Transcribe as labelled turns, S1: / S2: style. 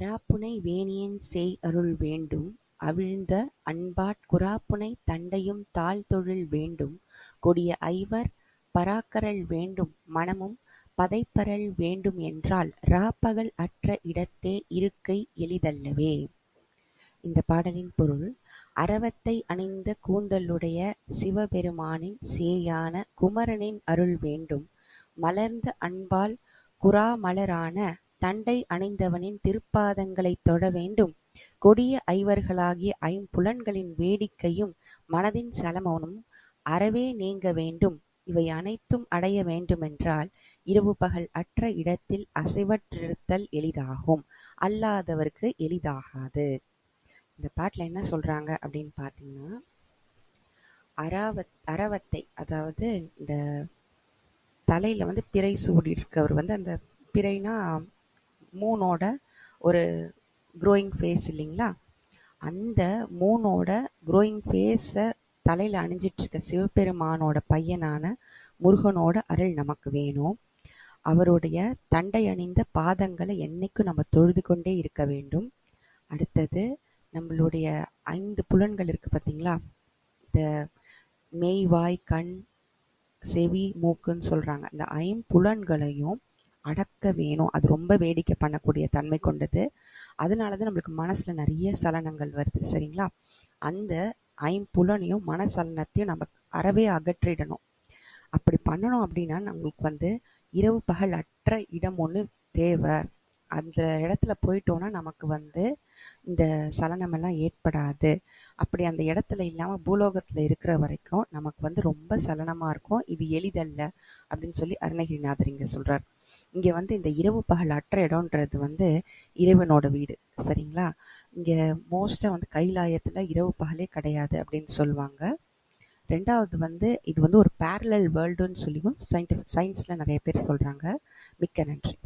S1: அராப்புனை வேணியன் செய் அருள் வேண்டும் அவிழ்ந்த அன்பாட் குராப்புனைத் தண்டையும் தாழ்தொழில் வேண்டும் கொடிய ஐவர் பராக்கரல் வேண்டும் மனமும் பதைப்பரல் வேண்டும் என்றால் இராப்பகல் அற்ற இடத்தே இருக்கை எளிதல்லவே. இந்த பாடலின் பொருள்: அரவத்தை அணிந்த கூந்தலுடைய சிவபெருமானின் சேயான குமரனின் அருள் வேண்டும். மலர்ந்த அன்பால் குறாமலரான தண்டை அணிந்தவனின் திருப்பாதங்களைத் தொழ வேண்டும். கொடிய ஐவர்களாகிய ஐம்புலன்களின் வேடிக்கையும் மனதின் சலனமும் அறவே நீங்க வேண்டும். இவை அனைத்தும் அடைய வேண்டுமென்றால் இரவு பகல் அற்ற இடத்தில் அசைவற்றிருத்தல் எளிதாகும். அல்லாதவர்க்கு எளிதாகாது. இந்த பாட்டுல என்ன சொல்றாங்க அப்படின்னு பார்த்தீங்கன்னா, அரவத்தை, அதாவது இந்த தலையில பிறை சூடி இருக்கவர் அந்த பிறைனா மூனோட ஒரு க்ரோயிங் ஃபேஸ் இல்லைங்களா, அந்த மூனோட க்ரோயிங் ஃபேஸை தலையில அணிஞ்சிட்டு இருக்க சிவபெருமானோட பையனான முருகனோட அருள் நமக்கு வேணும். அவருடைய தண்டை அணிந்த பாதங்களை என்னைக்கும் நம்ம தொழுது கொண்டே இருக்க வேண்டும். அடுத்தது, நம்மளுடைய 5 புலன்கள் இருக்கு பார்த்தீங்களா, இந்த மெய், வாய், கண், செவி, மூக்குன்னு சொல்றாங்க. இந்த 5 புலன்களையும் அடக்க வேணும். அது ரொம்ப வேடிக்கை பண்ணக்கூடிய தன்மை கொண்டது. அதனாலதான் நம்மளுக்கு மனசுல நிறைய சலனங்கள் வருது, சரிங்களா? அந்த 5 புலனையும் மனசலனத்தையும் நம்ம அறவே அகற்றிடணும். அப்படி பண்ணணும் அப்படின்னா நம்மளுக்கு இரவு பகல் அற்ற இடம் ஒன்று தேவை. அந்த இடத்துல போயிட்டோம்னா நமக்கு இந்த சலனமெல்லாம் ஏற்படாது. அப்படி அந்த இடத்துல இல்லாமல் பூலோகத்தில் இருக்கிற வரைக்கும் நமக்கு ரொம்ப சலனமாக இருக்கும். இது எளிதல்ல அப்படின்னு சொல்லி அருணகிரிநாதர் இங்கே சொல்கிறார். இங்கே இந்த இரவு பகல் அற்ற இடம்ன்றது இறைவனோட வீடு, சரிங்களா? இங்கே மோஸ்ட்டாக கைலாயத்தில் இரவு பகலே கிடையாது அப்படின்னு சொல்லுவாங்க. ரெண்டாவது இது ஒரு பேரலல் வேர்ல்டுன்னு சொல்லியும் சயின்ஸில் நிறைய பேர் சொல்கிறாங்க. மிக்க நன்றி.